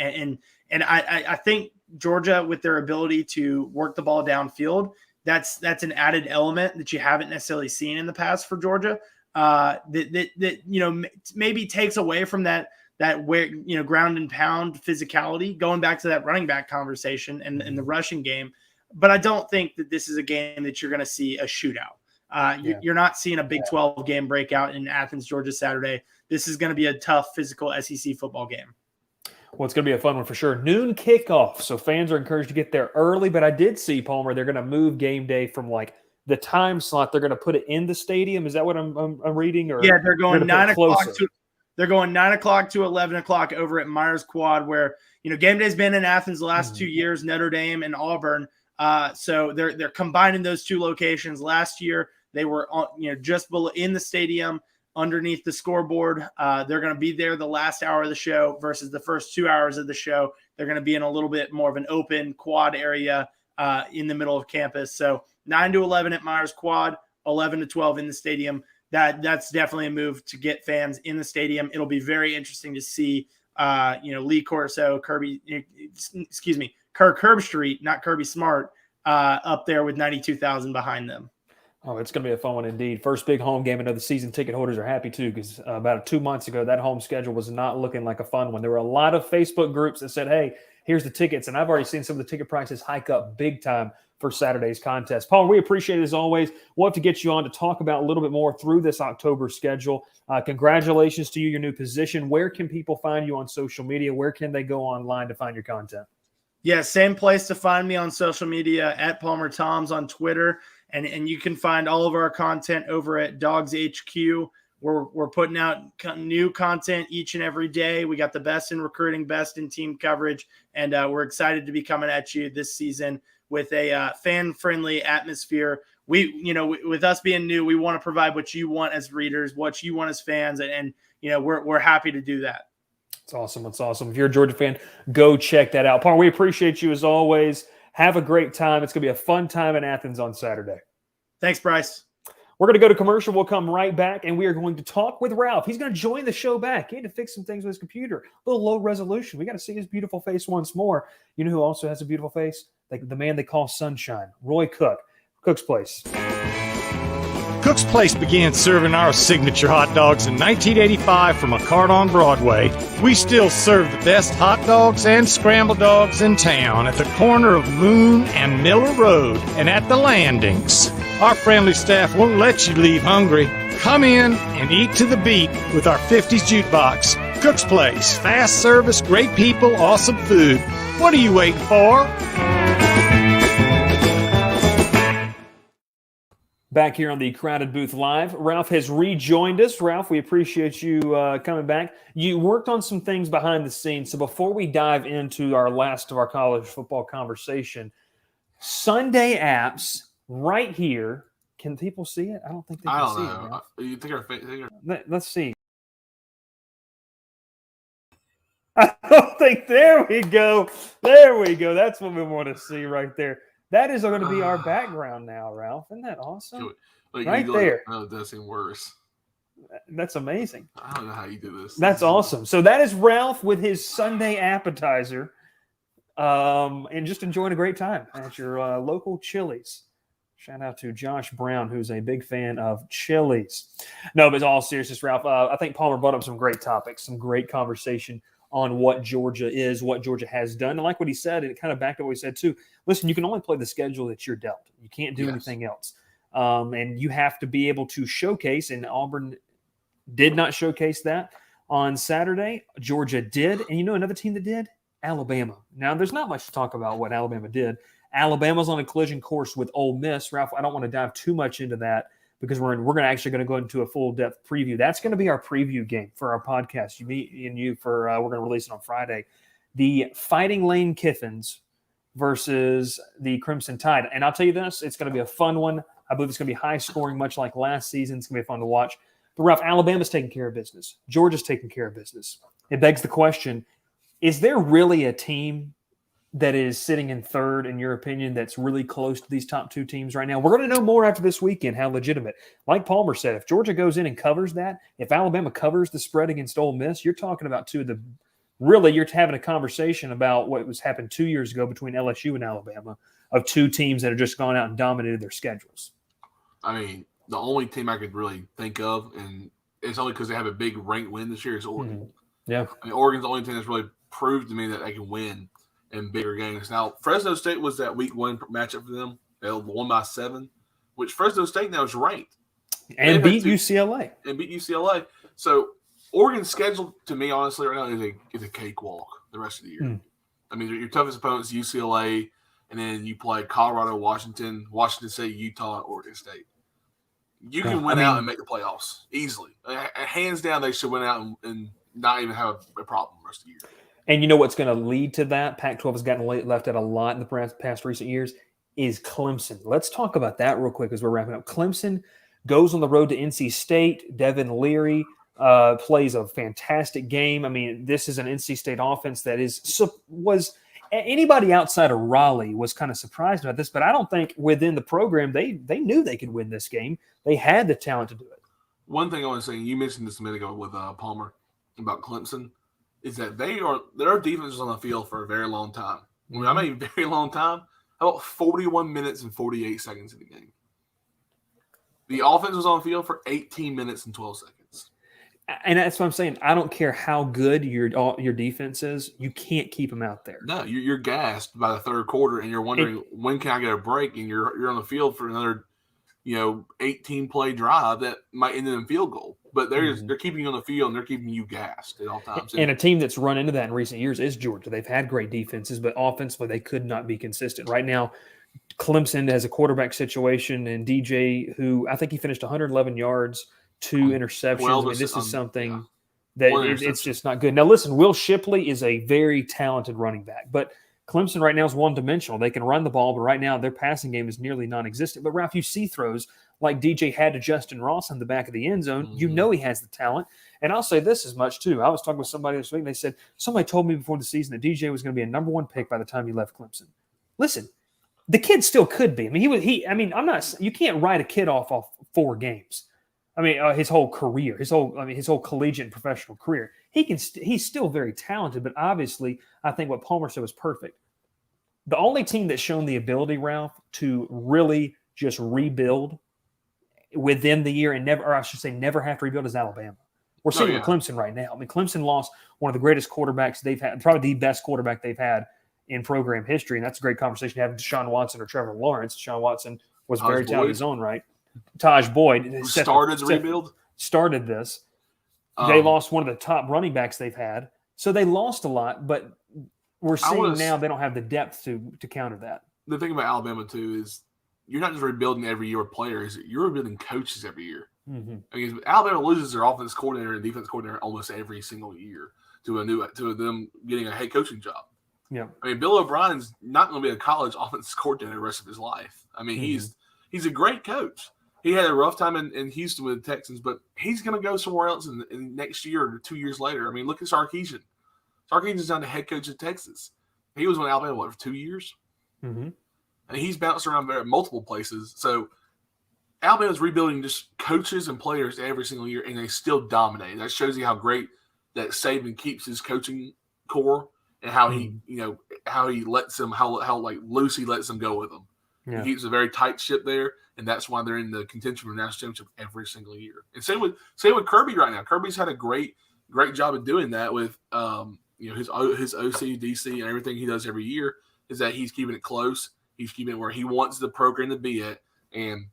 I think Georgia, with their ability to work the ball downfield, that's an added element that you haven't necessarily seen in the past for Georgia. That maybe takes away from that where ground and pound physicality, going back to that running back conversation and the rushing game. But I don't think that this is a game that you're going to see a shootout. You're not seeing a Big 12 game breakout in Athens, Georgia Saturday. This is going to be a tough physical SEC football game. Well, it's going to be a fun one for sure. Noon kickoff, so fans are encouraged to get there early. But I did see, Palmer, they're going to move game day from the time slot, they're going to put it in the stadium. Is that what I'm reading? Or yeah, they're going 9 o'clock closer? They're going 9 o'clock to 11 o'clock over at Myers Quad, where, game day's been in Athens the last 2 years, Notre Dame and Auburn. So they're combining those two locations. Last year, they were just below in the stadium underneath the scoreboard. They're going to be there the last hour of the show versus the first 2 hours of the show. They're going to be in a little bit more of an open quad area in the middle of campus. So 9 to 11 at Myers Quad, 11 to 12 in the stadium. That's definitely a move to get fans in the stadium. It'll be very interesting to see, Lee Corso, Kirk Herbstreit, not Kirby Smart, up there with 92,000 behind them. Oh, it's going to be a fun one indeed. First big home game. I know the season ticket holders are happy too, because about 2 months ago, that home schedule was not looking like a fun one. There were a lot of Facebook groups that said, hey, here's the tickets. And I've already seen some of the ticket prices hike up big time for Saturday's contest. Paul, we appreciate it as always. We'll have to get you on to talk about a little bit more through this October schedule. Congratulations to you, your new position. Where can people find you on social media? Where can they go online to find your content? Yeah, same place to find me on social media, at Palmer Toms on Twitter. And you can find all of our content over at Dogs HQ. We're putting out new content each and every day. We got the best in recruiting, best in team coverage, and we're excited to be coming at you this season with a fan-friendly atmosphere. With us being new, we want to provide what you want as readers, what you want as fans, and we're happy to do that. It's awesome. It's awesome. If you're a Georgia fan, go check that out. Paul, we appreciate you as always. Have a great time. It's going to be a fun time in Athens on Saturday. Thanks, Bryce. We're going to go to commercial. We'll come right back, and we are going to talk with Ralph. He's going to join the show back. He had to fix some things with his computer. A little low resolution. We got to see his beautiful face once more. You know who also has a beautiful face? Like the man they call Sunshine, Roy Cook. Cook's Place. Cook's Place began serving our signature hot dogs in 1985 from a cart on Broadway. We still serve the best hot dogs and scrambled dogs in town at the corner of Moon and Miller Road and at the landings. Our friendly staff won't let you leave hungry. Come in and eat to the beat with our 50s jukebox. Cook's Place, fast service, great people, awesome food. What are you waiting for? Back here on the Crowded Booth Live, Ralph has rejoined us. Ralph, we appreciate you coming back. You worked on some things behind the scenes. So before we dive into our last of our college football conversation, Sunday apps right here. Can people see it? I don't think they can see it. Ralph. You think our Let's see. I don't think. There we go. There we go. That's what we want to see right there. That is going to be our background now, Ralph. Isn't that awesome? Right there. Oh, it does seem worse. That's amazing. I don't know how you do this. That's awesome. So that is Ralph with his Sunday appetizer and just enjoying a great time at your local Chili's. Shout out to Josh Brown, who's a big fan of Chili's. No, but in all seriousness, Ralph, I think Palmer brought up some great topics, some great conversation on what Georgia is, what Georgia has done. And like what he said, and it kind of backed up what he said too. Listen, you can only play the schedule that you're dealt. You can't do anything else. And you have to be able to showcase, and Auburn did not showcase that on Saturday. Georgia did. And you know another team that did? Alabama. Now, there's not much to talk about what Alabama did. Alabama's on a collision course with Ole Miss. Ralph, I don't want to dive too much into that because we're going to go into a full depth preview. That's going to be our preview game for our podcast. We're going to release it on Friday. The Fighting Lane Kiffins versus the Crimson Tide. And I'll tell you this, it's going to be a fun one. I believe it's going to be high scoring, much like last season. It's going to be fun to watch. But Ralph, Alabama's taking care of business. Georgia's taking care of business. It begs the question, is there really a team that is sitting in third, in your opinion, that's really close to these top two teams right now? We're going to know more after this weekend how legitimate. Like Palmer said, if Georgia goes in and covers that, if Alabama covers the spread against Ole Miss, you're talking about two of the – really you're having a conversation about what was happened 2 years ago between LSU and Alabama of two teams that have just gone out and dominated their schedules. I mean, the only team I could really think of, and it's only because they have a big ranked win this year, is Oregon. Mm-hmm. Yeah. I mean, Oregon's the only team that's really proved to me that they can win in bigger games. Now, Fresno State was that week one matchup for them. They won by 7, which Fresno State now is ranked. And beat UCLA. So Oregon's schedule, to me, honestly, right now is a cakewalk the rest of the year. I mean, your toughest opponents, UCLA, and then you play Colorado, Washington State, Utah, and Oregon State. You can win out and make the playoffs easily. Hands down, they should win out and not even have a problem the rest of the year. And you know what's going to lead to that? Pac-12 has gotten left out a lot in the past recent years is Clemson. Let's talk about that real quick as we're wrapping up. Clemson goes on the road to NC State. Devin Leary plays a fantastic game. I mean, this is an NC State offense that was anybody outside of Raleigh was kind of surprised about this, but I don't think within the program they knew they could win this game. They had the talent to do it. One thing I want to say, you mentioned this a minute ago with Palmer about Clemson, is that their defense was on the field for a very long time. When I mean very long time, about 41 minutes and 48 seconds in the game. The offense was on the field for 18 minutes and 12 seconds. And that's what I'm saying. I don't care how good your defense is. You can't keep them out there. No, you're gassed by the third quarter, and you're wondering when can I get a break? And you're on the field for another, 18-play drive that might end in a field goal. But they're keeping you on the field, and they're keeping you gassed at all times. And a team that's run into that in recent years is Georgia. They've had great defenses, but offensively they could not be consistent. Right now, Clemson has a quarterback situation, and DJ, who I think he finished 111 yards, 2 interceptions. I mean, this is something that it's just not good. Now, listen, Will Shipley is a very talented running back, but Clemson right now is one-dimensional. They can run the ball, but right now their passing game is nearly non-existent. But, Ralph, you see throws like DJ had to Justin Ross in the back of the end zone. You know he has the talent. And I'll say this as much, too. I was talking with somebody this week, and they said, somebody told me before the season that DJ was going to be a number 1 pick by the time he left Clemson. Listen, the kid still could be. I mean, you can't write a kid off 4 games. I mean, his whole career, his whole collegiate and professional career. He's still very talented, but obviously, I think what Palmer said was perfect. The only team that's shown the ability, Ralph, to really just rebuild within the year and never have to rebuild is Alabama. We're seeing with Clemson right now. I mean, Clemson lost one of the greatest quarterbacks they've had, probably the best quarterback they've had in program history, and that's a great conversation to have with Deshaun Watson or Trevor Lawrence. Deshaun Watson was very talented in his own right. Taj Boyd started this. They lost one of the top running backs they've had. So they lost a lot, but we're seeing now they don't have the depth to counter that. The thing about Alabama, too, is you're not just rebuilding every year with players. You're rebuilding coaches every year. I mean, Alabama loses their offense coordinator and defense coordinator almost every single year to them getting a head coaching job. Yeah. I mean, Bill O'Brien's not going to be a college offensive coordinator the rest of his life. I mean, he's a great coach. He had a rough time in Houston with the Texans, but he's going to go somewhere else in next year or 2 years later. I mean, look at Sarkisian. Sarkisian's now the head coach of Texas. He was with Alabama, for 2 years? And he's bounced around there at multiple places. So Alabama's rebuilding just coaches and players every single year, and they still dominate. That shows you how great that Saban keeps his coaching core and how how he lets them, how like loose he lets them go with them. Yeah. He keeps a very tight ship there, and that's why they're in the contention for the national championship every single year. And same with Kirby right now. Kirby's had a great job of doing that with his OC, DC, and everything he does every year is that he's keeping it close. He's keeping it where he wants the program to be at, and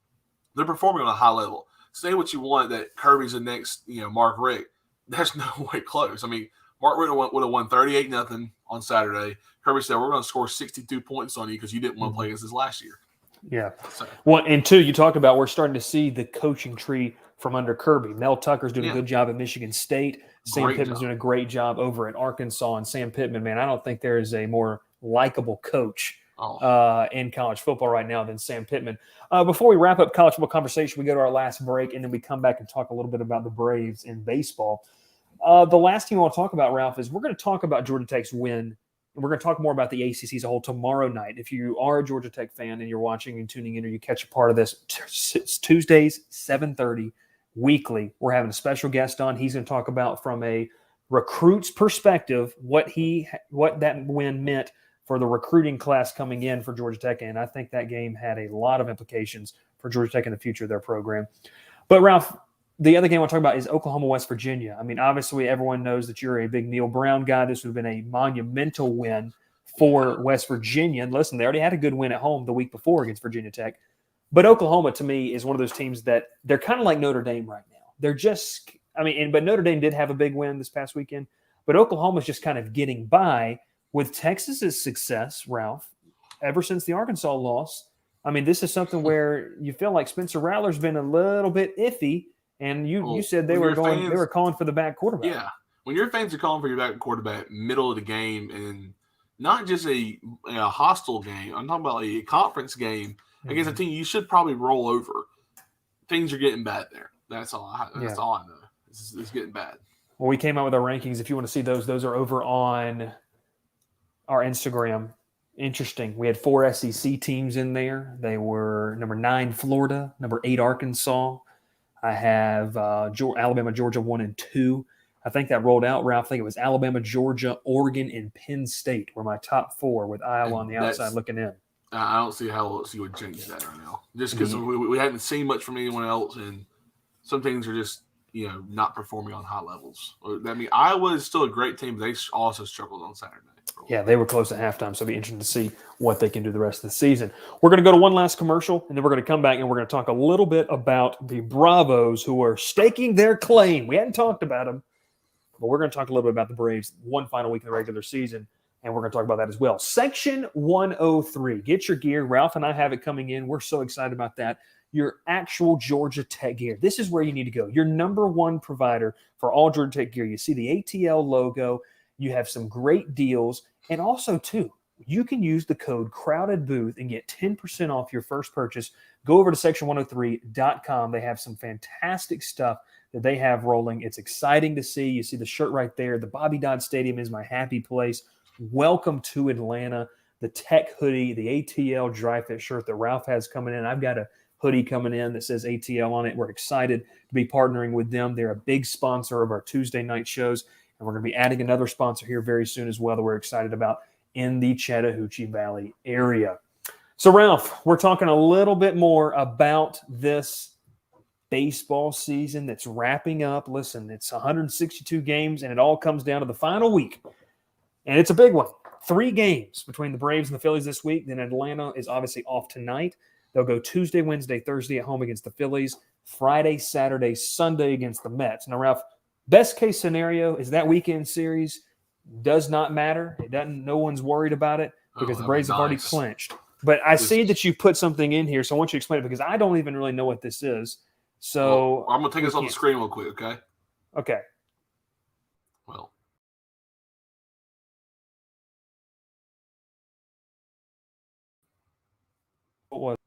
they're performing on a high level. Say what you want that Kirby's the next, Mark Richt. That's no way close. I mean, Mark Richt would have won 38-0 on Saturday. Kirby said, we're going to score 62 points on you because you didn't want to play against us last year. Yeah. So. Well, and 2, you talked about we're starting to see the coaching tree from under Kirby. Mel Tucker's doing a good job at Michigan State. Sam Pittman's doing a great job over at Arkansas. And Sam Pittman, man, I don't think there is a more likable coach in college football right now than Sam Pittman. Before we wrap up college football conversation, we go to our last break, and then we come back and talk a little bit about the Braves in baseball. The last thing I want to talk about, Ralph, is we're going to talk about Georgia Tech's win. And we're going to talk more about the ACC as a whole tomorrow night. If you are a Georgia Tech fan and you're watching and tuning in, or you catch a part of this, it's Tuesdays, 7:30 weekly. We're having a special guest on. He's going to talk about, from a recruit's perspective, what that win meant for the recruiting class coming in for Georgia Tech. And I think that game had a lot of implications for Georgia Tech in the future of their program. But, Ralph, the other game I want to talk about is Oklahoma, West Virginia. I mean, obviously, everyone knows that you're a big Neil Brown guy. This would have been a monumental win for West Virginia. And listen, they already had a good win at home the week before against Virginia Tech. But Oklahoma, to me, is one of those teams that they're kind of like Notre Dame right now. They're just – but Notre Dame did have a big win this past weekend. But Oklahoma's just kind of getting by with Texas's success, Ralph. ever since the Arkansas loss. I mean, this is something where you feel like Spencer Rattler's been a little bit iffy, and you said they were calling for the back quarterback. Yeah, when your fans are calling for your back quarterback middle of the game, and not just a hostile game, I'm talking about a conference game against a team you should probably roll over. Things are getting bad there. That's all I know. It's getting bad. Well, we came out with our rankings. If you want to see those are over on our Instagram. Interesting. We had 4 SEC teams in there. They were number 9, Florida, number 8, Arkansas. I have Alabama, Georgia 1 and 2. I think that rolled out, Ralph. I think it was Alabama, Georgia, Oregon, and Penn State were my top 4 with Iowa on the outside looking in. I don't see how else you would change that right now. Just because we haven't seen much from anyone else, and some things are just not performing on high levels. I mean, Iowa is still a great team, but they also struggled on Saturday. Yeah, they were close at halftime, so it'll be interesting to see what they can do the rest of the season. We're going to go to one last commercial, and then we're going to come back and we're going to talk a little bit about the Bravos who are staking their claim. We hadn't talked about them, but we're going to talk a little bit about the Braves one final week of the regular season, and we're going to talk about that as well. Section 103. Get your gear. Ralph and I have it coming in. We're so excited about that. Your actual Georgia Tech gear. This is where you need to go. Your number one provider for all Georgia Tech gear. You see the ATL logo. You have some great deals. And also, too, you can use the code CROWDEDBOOTH and get 10% off your first purchase. Go over to section103.com. They have some fantastic stuff that they have rolling. It's exciting to see. You see the shirt right there. The Bobby Dodd Stadium is my happy place. Welcome to Atlanta. The Tech hoodie, the ATL dry fit shirt that Ralph has coming in. I've got a hoodie coming in that says ATL on it. We're excited to be partnering with them. They're a big sponsor of our Tuesday night shows. And we're going to be adding another sponsor here very soon as well that we're excited about in the Chattahoochee Valley area. So, Ralph, we're talking a little bit more about this baseball season that's wrapping up. Listen, it's 162 games, and it all comes down to the final week. And it's a big one. 3 games between the Braves and the Phillies this week. Then Atlanta is obviously off tonight. They'll go Tuesday, Wednesday, Thursday at home against the Phillies, Friday, Saturday, Sunday against the Mets. Now, Ralph, best case scenario is that weekend series does not matter. It doesn't. No one's worried about it because the Braves have already clinched. But I see that you put something in here, so I want you to explain it because I don't even really know what this is. So I'm going to take this off the screen real quick, okay? Okay. Well. What was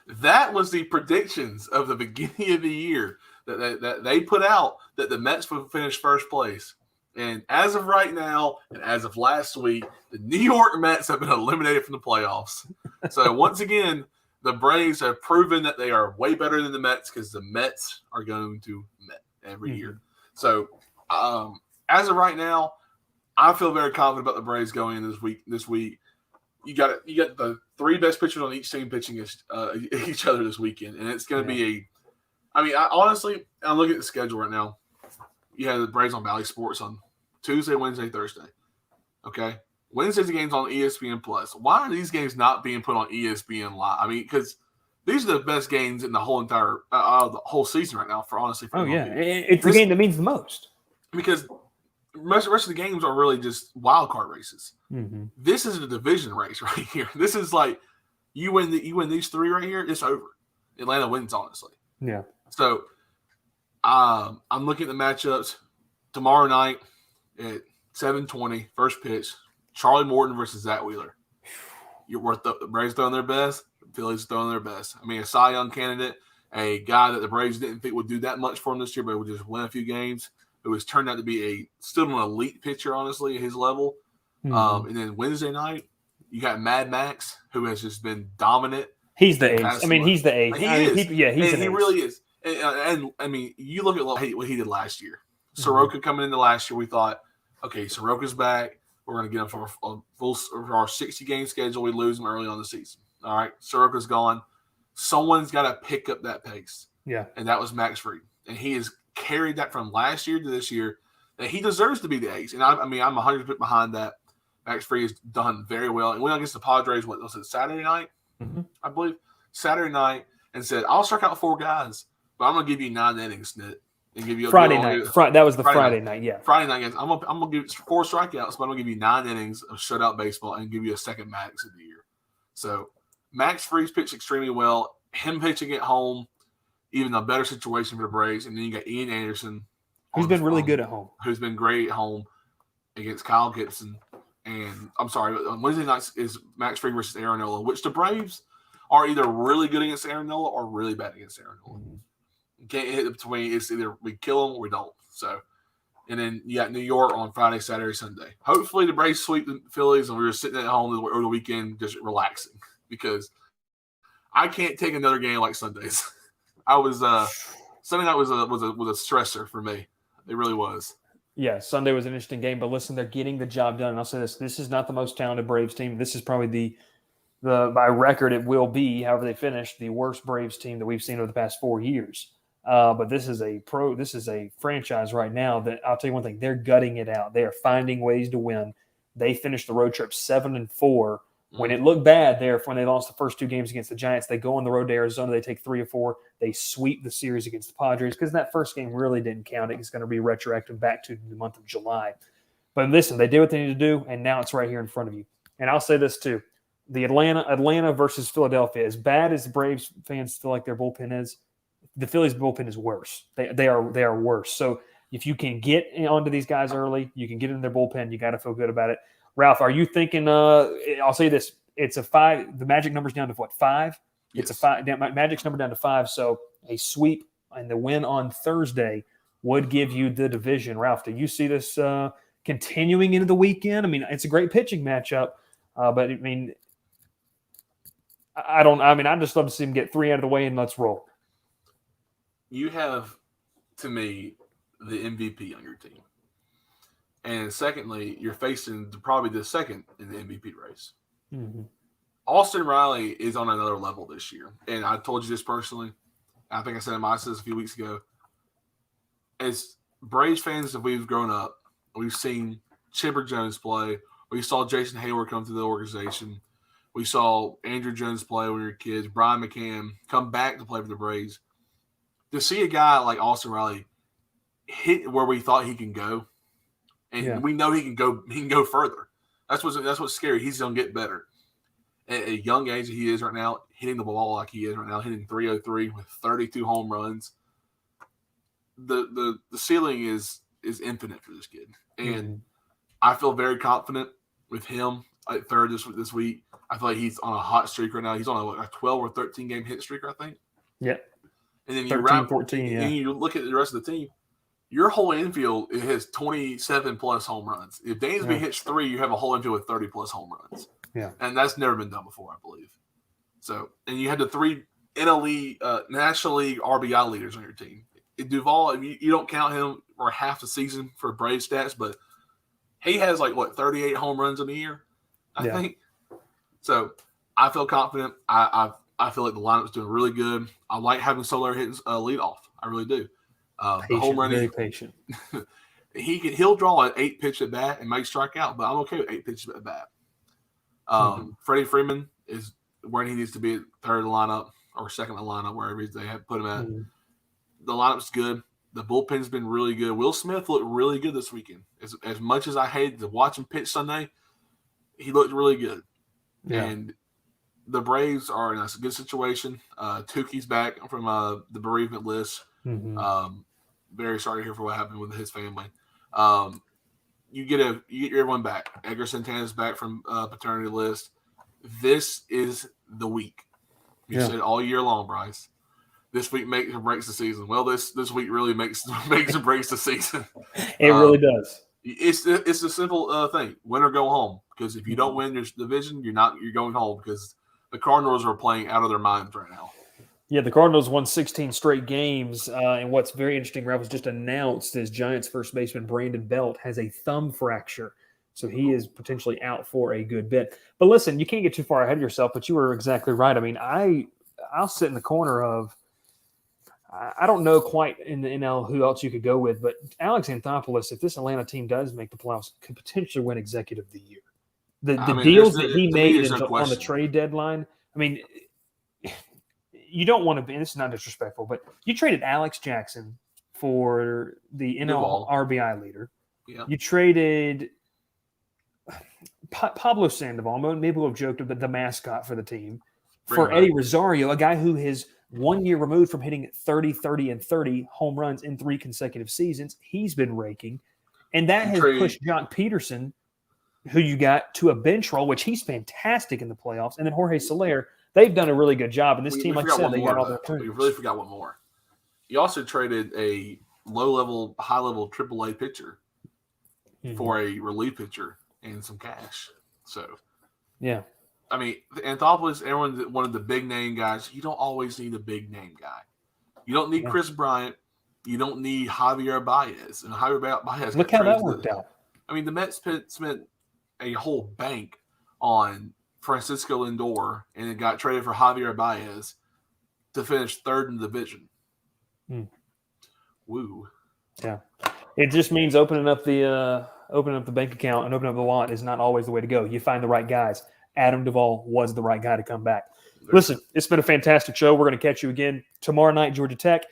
That was the predictions of the beginning of the year that they put out that the Mets would finish first place. And as of right now, and as of last week, the New York Mets have been eliminated from the playoffs. So once again, the Braves have proven that they are way better than the Mets because the Mets are going to Met every year. So as of right now, I feel very confident about the Braves going in this week. You got the 3 best pitchers on each team pitching each other this weekend, and it's going to be I'm looking at the schedule right now. You have the Braves on Valley Sports on Tuesday, Wednesday, Thursday. Okay, Wednesday's the games on ESPN Plus. Why are these games not being put on ESPN Live? I mean, because these are the best games in the whole entire the whole season right now. It's the game that means the most because the rest of the games are really just wild card races. Mm-hmm. This is a division race right here. This is like you win these 3 right here, it's over. Atlanta wins, honestly. Yeah. So I'm looking at the matchups tomorrow night at 7:20, first pitch. Charlie Morton versus Zach Wheeler. The Braves throwing their best. The Phillies throwing their best. I mean, a Cy Young candidate, a guy that the Braves didn't think would do that much for him this year, but would just win a few games. It was turned out to be still an elite pitcher, honestly, at his level. Mm-hmm. And then Wednesday night, you got Mad Max, who has just been dominant. He's the ace. He's the ace. He really is. And I mean, you look at what he did last year. Soroka coming into last year, we thought, okay, Soroka's back. We're going to get him for our 60-game schedule. We lose him early on the season. All right, Soroka's gone. Someone's got to pick up that pace. Yeah. And that was Max Fried. And he has carried that from last year to this year. And he deserves to be the ace. And I'm 100% behind that. Max Fried has done very well. And went against the Padres, what was it, Saturday night? Mm-hmm. I believe. Saturday night, and said, I'll strike out 4 guys, but I'm going to give you 9 innings, Snit. and give you Friday night. That was the Friday night. Yeah. Friday night games. I'm gonna give you 4 strikeouts, but I'm gonna give you 9 innings of shutout baseball and give you a second max of the year. So Max Fried's pitched extremely well. Him pitching at home, even a better situation for the Braves. And then you got Ian Anderson, who's been really good at home. Who's been great at home against Kyle Gibson. And I'm sorry, on Wednesday nights is Max Fried versus Aaron Nola, which the Braves are either really good against Aaron Nola or really bad against Aaron Nola. You can't hit it between. It's either we kill them or we don't. So, and then you got New York on Friday, Saturday, Sunday. Hopefully the Braves sweep the Phillies and we're just sitting at home over the weekend just relaxing because I can't take another game like Sundays. Sunday night was a stressor for me. It really was. Yeah, Sunday was an interesting game, but listen, they're getting the job done. And I'll say this: this is not the most talented Braves team. This is probably the by record it will be, however they finish, the worst Braves team that we've seen over the past 4 years. But this is a franchise right now that I'll tell you one thing: they're gutting it out. They are finding ways to win. They finished the road trip 7-4. When it looked bad there, when they lost the first 2 games against the Giants, they go on the road to Arizona. They take 3 or 4. They sweep the series against the Padres because that first game really didn't count. It's going to be retroactive back to the month of July. But listen, they did what they needed to do, and now it's right here in front of you. And I'll say this too: the Atlanta versus Philadelphia. As bad as the Braves fans feel like their bullpen is, the Phillies' bullpen is worse. They are worse. So if you can get onto these guys early, you can get in their bullpen. You got to feel good about it. Ralph, are you thinking? I'll say this: it's a 5. The magic number's down to what, 5? Yes. It's a 5. Magic's number down to 5. So a sweep and the win on Thursday would give you the division. Ralph, do you see this continuing into the weekend? I mean, it's a great pitching matchup, but I mean, I just love to see them get 3 out of the way and let's roll. You have, to me, the MVP on your team. And secondly, you're facing probably the second in the MVP race. Mm-hmm. Austin Riley is on another level this year. And I told you this personally. I think I said it in my assist a few weeks ago. As Braves fans, that we've grown up, we've seen Chipper Jones play. We saw Jason Hayward come to the organization. We saw Andrew Jones play when we were kids. Brian McCann come back to play for the Braves. To see a guy like Austin Riley hit where we thought he can go, and we know he can go further. That's what's scary. He's gonna get better. At a young age that he is right now, hitting the ball like he is right now, hitting .303 with 32 home runs. The ceiling is infinite for this kid, and I feel very confident with him at third this week. I feel like he's on a hot streak right now. He's on a 12 or 13 game hit streak, I think. Yeah. And then 14, and you look at the rest of the team. Your whole infield has 27 plus home runs. If Dansby hits 3, you have a whole infield with 30 plus home runs. Yeah, and that's never been done before, I believe. So, and you had the 3 NL National League RBI leaders on your team. Duvall, you don't count him for half the season for Brave stats, but he has 38 home runs in a year, I think. So, I feel confident. I feel like the lineup's doing really good. I like having Soler hitting lead off. I really do. The home run, very patient. He'll draw an 8-pitch at bat and might strike out, but I'm okay with 8 pitches at bat. Freddie Freeman is where he needs to be at third in the lineup or second in the lineup, wherever they have put him at. The lineup's good. The bullpen's been really good. Will Smith looked really good this weekend. As much as I hated to watch him pitch Sunday, he looked really good. Yeah. And the Braves are in a good situation. Tukey's back from the bereavement list. Very sorry to hear for what happened with his family. You get everyone back. Edgar Santana's back from paternity list. This is the week. You said all year long, Bryce. This week makes or breaks the season. Well, this week really makes or breaks the season. It really does. It's a simple thing: win or go home. Because if you don't win your division, you're going home. Because the Cardinals are playing out of their minds right now. Yeah, the Cardinals won 16 straight games, and what's very interesting, Ralph, was just announced is Giants first baseman Brandon Belt has a thumb fracture, so he is potentially out for a good bit. But listen, you can't get too far ahead of yourself, but you were exactly right. I mean, I'll sit in the corner of I don't know quite in the NL who else you could go with, but Alex Anthopoulos, if this Atlanta team does make the playoffs, could potentially win Executive of the Year. The deals that he made on the trade deadline, I mean – you don't want to be – this is not disrespectful, but you traded Alex Jackson for the NL Duvall. RBI leader. Yeah. You traded Pablo Sandoval. Maybe we'll have joked about the mascot for the team. For Eddie Rosario, a guy who is 1 year removed from hitting 30, 30, and 30 home runs in 3 consecutive seasons. He's been raking. And that has pushed Jock Peterson, who you got, to a bench role, which he's fantastic in the playoffs. And then Jorge Soler, they've done a really good job. And this team, like I said, they got all their turns. We really forgot one more. You also traded a low-level, high-level AAA pitcher for a relief pitcher and some cash. So, yeah. I mean, Anthopoulos, everyone wanted the big-name guys. You don't always need a big-name guy. You don't need Chris Bryant. You don't need Javier Baez. And Javier Baez. Look how that worked out. I mean, the Mets spent a whole bank on Francisco Lindor, and it got traded for Javier Baez to finish 3rd in the division. Woo. Yeah. It just means opening up the bank account and opening up the wallet is not always the way to go. You find the right guys. Adam Duvall was the right guy to come back. Listen, it's been a fantastic show. We're going to catch you again tomorrow night, Georgia Tech.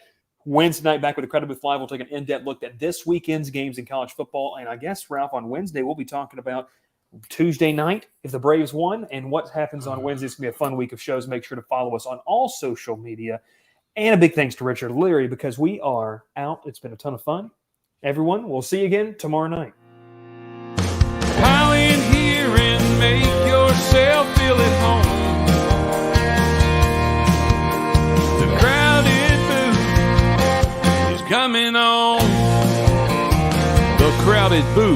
Wednesday night, back with the Credit Booth Live. We'll take an in-depth look at this weekend's games in college football. And I guess, Ralph, on Wednesday, we'll be talking about Tuesday night, if the Braves won, and what happens on Wednesday. It's going to be a fun week of shows. Make sure to follow us on all social media. And a big thanks to Richard Leary, because we are out. It's been a ton of fun. Everyone, we'll see you again tomorrow night. Pile in here and make yourself feel at home. The crowded booth is coming on. The crowded booth.